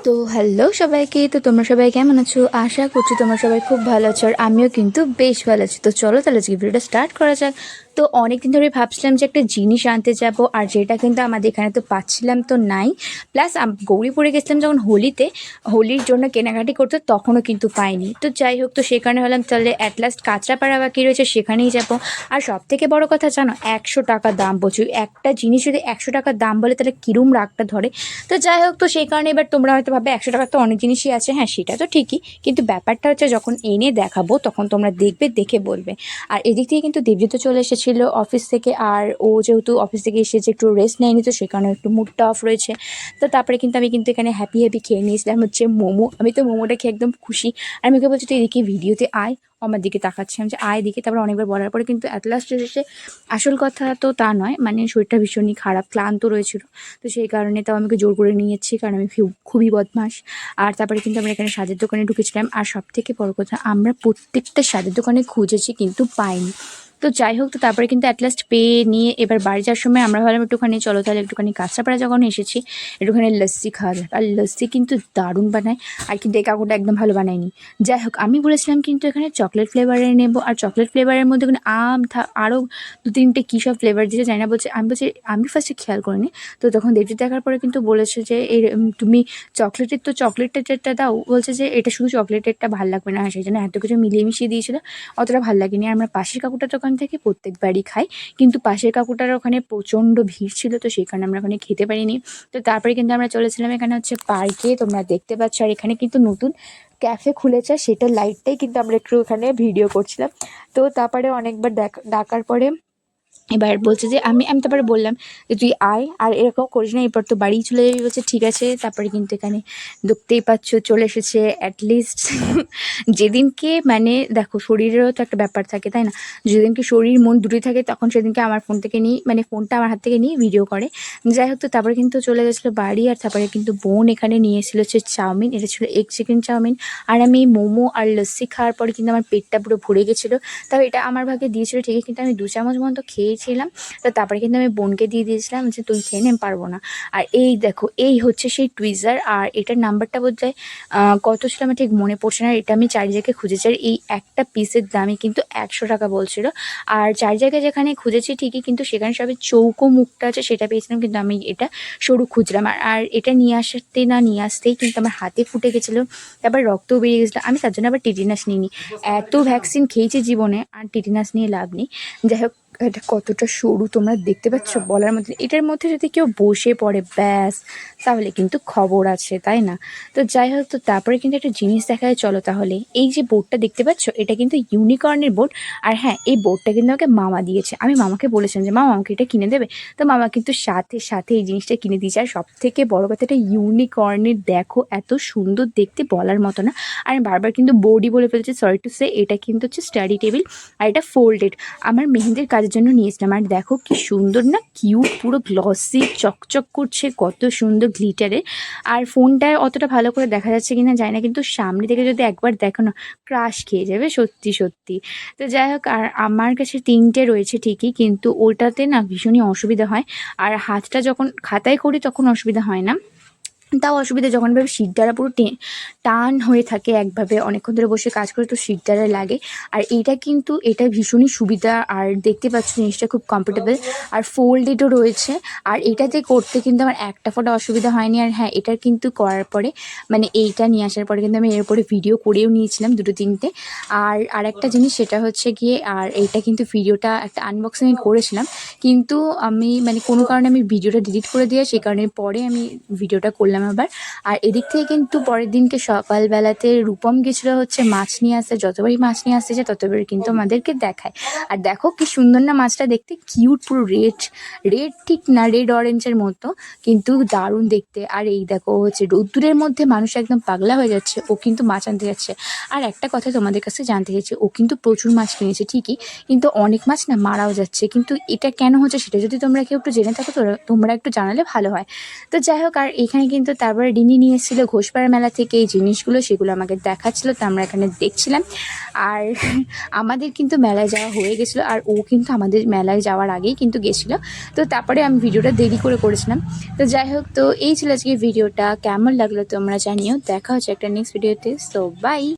তো হ্যালো সবাইকে। তো তোমরা সবাই কেমন আছো? আশা করছি তোমরা সবাই খুব ভালো আছো, আর আমিও কিন্তু বেশ ভালো আছি। তো চলো তাহলে আজকে ভিডিওটা স্টার্ট করা যাক। তো অনেকদিন ধরে ভাবছিলাম যে একটা জিনিস আনতে যাব, আর যেটা কিন্তু আমাদের এখানে তো পাচ্ছিলাম তো নাই। প্লাস গৌরীপুরে গেছিলাম যখন হোলিতে, হোলির জন্য কেনাকাটি করতে, তখনও কিন্তু পাইনি। তো যাই হোক, তো সেখানে হলাম তাহলে অ্যাট লাস্ট কাঁচরাপাড়া বাকি রয়েছে, সেখানেই যাব। আর সব থেকে বড় কথা জানো, 100 টাকা দাম বলছি। একটা জিনিস যদি 100 টাকা দাম বলে তাহলে কিরম রাগটা ধরে। তো যাই হোক, তো সেই কারণে এবার তোমরা হয়তো ভাবে 100 টাকার তো অনেক জিনিসই আছে। হ্যাঁ, সেটা তো ঠিকই, কিন্তু ব্যাপারটা হচ্ছে যখন এনে দেখাবো তখন তোমরা দেখবে, দেখে বলবে। আর এদিক থেকে কিন্তু দেবজিৎ চলে এসেছিল অফিস থেকে, আর ও যেহেতু অফিস থেকে এসেছে একটু রেস্ট নেয়নি, তো সে কারণে একটু মুডটা অফ রয়েছে। তো তারপরে কিন্তু আমি কিন্তু এখানে হ্যাপি হ্যাপি খেয়ে নিয়েছিলাম হচ্ছে মোমো। আমি তো মোমোটা খেয়ে একদম খুশি। আর আমি ওকে বলছি তুই এদিকে ভিডিওতে আয়। আমার দিকে তাকাচ্ছে, আমি যে আয় দিকে। তারপর অনেকবার বলার পরে কিন্তু অ্যাট লাস্ট এসে, আসল কথা তো তা নয়, মানে শরীরটা ভীষণই খারাপ, ক্লান্ত রয়েছিল। তো সেই কারণে তাও আমাকে জোর করে নিয়েছি, কারণ আমি খুবই বদমাস। আর তারপরে কিন্তু আমরা এখানে সাজের দোকানে ঢুকেছিলাম, আর সব থেকে বড় কথা আমরা প্রত্যেকটা সাজের দোকানে খুঁজেছি কিন্তু পাইনি। তো যাই হোক, তো তারপরে কিন্তু অ্যাট লাস্ট পেয়ে নিয়ে এবার বাড়ি যাওয়ার সময় আমরা ভাবলাম একটুখানি চলো তাহলে একটুখানি কাঁচরাপাড়া যখন এসেছি একটুখানি লস্যি খাওয়া যাক। আর লস্যি কিন্তু দারুণ বানায়, আর কিন্তু এই কাকুটা একদম ভালো বানায়নি। যাই হোক, আমি বলেছিলাম কিন্তু এখানে চকলেট ফ্লেভারের নেবো, আর চকলেট ফ্লেভারের মধ্যে কোনো আম আরও দু তিনটে কী সব ফ্লেভার দিয়েছে জানি না। বলছে, আমি বলছি আমি ফার্স্টে খেয়াল করিনি। তো তখন দেবজিৎ দেখার পরে কিন্তু বলেছে যে এই তুমি চকলেটের তো চকলেটেরটা দাও। বলছে যে এটা শুধু চকলেটেরটা ভালো লাগবে না। সেই জন্য এত কিছু মিলিয়ে মিশিয়ে দিয়েছিল, অতটা ভালো লাগেনি। আর আমরা পাশের কাকুটার দোকান থেকে প্রত্যেকবারই খাই, কিন্তু পাশের কাকুটার ওখানে প্রচণ্ড ভিড় ছিল, তো সেই কারণে আমরা ওখানে খেতে পারিনি। তো তারপরে কিন্তু আমরা চলেছিলাম এখানে হচ্ছে পার্কে, তোমরা দেখতে পাচ্ছ। আর এখানে কিন্তু নতুন ক্যাফে খুলেছে, সেটার লাইটটাই কিন্তু আমরা একটু এখানে ভিডিও করছিলাম। তো তারপরে অনেকবার ডাকার পরে এবার বলছে যে আমি আমি তারপরে বললাম যে তুই আয়, আর এরকম করিস না, এরপর তো বাড়ি চলে যাবি। বলছে ঠিক আছে। তারপরে কিন্তু এখানে দেখতেই পাচ্ছ চলে এসেছে অ্যাটলিস্ট যেদিনকে মানে দেখো শরীরেরও তো একটা ব্যাপার থাকে, তাই না? যেদিনকে শরীর মন দুটোই থাকে তখন সেদিনকে আমার ফোন থেকে নিয়ে, মানে ফোনটা আমার হাত থেকে নিয়ে ভিডিও করে। যাই হোক, তো তারপরে কিন্তু চলে গেছিলো বাড়ি। আর তারপরে কিন্তু বোন এখানে নিয়ে এসেছিলো হচ্ছে চাউমিন, এটা ছিল এগ চিকেন চাউমিন। আর আমি মোমো আর লস্যি খাওয়ার পরে কিন্তু আমার পেটটা পুরো ভরে গেছিলো। তাও এটা আমার ভাগে দিয়েছিলো ঠিকই, কিন্তু আমি 2 চামচ মতো খেয়েছিলাম। তো তারপরে কিন্তু আমি বোনকে দিয়ে দিয়েছিলাম যে তুই খেয়ে নে, পারবো না। আর এই দেখো, এই হচ্ছে সেই টুইজার, আর এটার নাম্বারটা বোধহয় কত ছিল আমার ঠিক মনে পড়ছে না। এটা আমি 4 জায়গায় খুঁজেছি, আর এই একটা পিসের দামই কিন্তু 100 টাকা বলছিল। আর 4 জায়গায় যেখানে খুঁজেছি ঠিকই, কিন্তু সেখানে সবে চৌকো মুখটা আছে সেটা পেয়েছিলাম, কিন্তু আমি এটা সরু খুঁজলাম। আর এটা নিয়ে আসতেই কিন্তু আমার হাতে ফুটে গেছিলো, তারপর রক্তও বেরিয়ে গেছিলো। আমি তার জন্য আবার টিটেনাস নিইনি। এত ভ্যাকসিন খেয়েছি জীবনে, আর টিটেনাস নিয়ে লাভ নেই। যাই হোক, এটা কতটা সরু তোমরা দেখতে পাচ্ছ, বলার মধ্যে। এটার মধ্যে যদি কেউ বসে পড়ে ব্যাস, তাহলে কিন্তু খবর আছে, তাই না? তো যাই হোক, তো তারপরে কিন্তু একটা জিনিস দেখা যায়, চলো তাহলে। এই যে বোর্ডটা দেখতে পাচ্ছ, এটা কিন্তু ইউনিকর্নের বোর্ড। আর হ্যাঁ, এই বোর্ডটা কিন্তু আমাকে মামা দিয়েছে। আমি মামাকে বলেছিলাম যে মামা আমাকে এটা কিনে দেবে, তো মামা কিন্তু সাথে সাথে এই জিনিসটা কিনে দিয়েছে। আর সব থেকে বড় কথা, এটা ইউনিকর্নের, দেখো এত সুন্দর দেখতে, বলার মতো না। আর আমি বারবার কিন্তু বোর্ডই বলে ফেলছি, সরি টু সে। এটা কিন্তু হচ্ছে স্টাডি টেবিল, আর এটা ফোল্ডেড। আমার মেহেন্দির কাজের জন্য নিয়েছিলাম। আর দেখো কি সুন্দর না, কিউট, পুরো গ্লসি, চকচক করছে, কত সুন্দর গ্লিটারে। আর ফোনটায় অতটা ভালো করে দেখা যাচ্ছে কিনা জানি না, কিন্তু সামনে থেকে যদি একবার দেখো না, ক্রাশ খেয়ে যাবে সত্যি সত্যি। তো যাই হোক, আর আমার কাছে 3টে রয়েছে ঠিকই, কিন্তু ওটাতে না ভীষণই অসুবিধা হয়। আর হাতটা যখন খাতায় করি তখন অসুবিধা হয় না, তাও অসুবিধা যখন ভাবে শিরদাঁড়া পুরো টান হয়ে থাকে, একভাবে অনেকক্ষণ ধরে বসে কাজ করে তো শিরদাঁড়া লাগে। আর এটা ভীষণই সুবিধা, আর দেখতে পাচ্ছ জিনিসটা খুব কমফোর্টেবল, আর ফোল্ডেডও রয়েছে। আর এটাতে করতে কিন্তু আমার একটা ফোঁটা অসুবিধা হয়নি। আর হ্যাঁ, এটার কিন্তু করার পরে, মানে এইটা নিয়ে আসার পরে কিন্তু আমি এর উপরে ভিডিও করেও নিয়েছিলাম 2-3টে। আর একটা জিনিস সেটা হচ্ছে গিয়ে, আর এইটা কিন্তু ভিডিওটা একটা আনবক্সিং করেছিলাম, কিন্তু আমি মানে কোনো কারণে আমি ভিডিওটা ডিলিট করে দিয়ে, সেই কারণে পরে আমি ভিডিওটা করলাম আবার। আর এদিক থেকে কিন্তু পরের দিনকে সকালবেলাতে রূপম গেছিলো হচ্ছে মাছ নিয়ে আসতে। যতবারই মাছ নিয়ে আসতে যায় ততবারই কিন্তু আমাদেরকে দেখায়। আর দেখো কি সুন্দর না মাছটা দেখতে, কিউট, পুরো রেড রেড ঠিক না, রেড অরেঞ্জের মতো, কিন্তু দারুণ দেখতে। আর এই দেখো হচ্ছে রোদ্দুরের মধ্যে মানুষ একদম পাগলা হয়ে যাচ্ছে, ও কিন্তু মাছ আনতে যাচ্ছে। আর একটা কথা তোমাদের কাছে জানতে চাইছি, ও কিন্তু প্রচুর মাছ কিনেছে ঠিকই, কিন্তু অনেক মাছ না মারাও যাচ্ছে। কিন্তু এটা কেন হচ্ছে সেটা যদি তোমরা কেউ একটু জেনে থাকো, তো তোমরা একটু জানালে ভালো হয়। তো যাই হোক, আর এখানে কিন্তু তারপরে রিনি নিয়ে এসেছিলো ঘোষপাড়া মেলা থেকে এই জিনিসগুলো, সেগুলো আমাকে দেখাচ্ছিলো, তো আমরা এখানে দেখছিলাম। আর আমাদের কিন্তু মেলায় যাওয়া হয়ে গেছিলো, আর ও কিন্তু আমাদের মেলায় যাওয়ার আগেই কিন্তু গেছিলো। তো তারপরে আমি ভিডিওটা দেরি করে করেছিলাম। তো যাই হোক, তো এই ছিল আজকে ভিডিওটা। কেমন লাগলো তোমরা জানিও। দেখা হচ্ছে একটা নেক্সট ভিডিওতে। So by.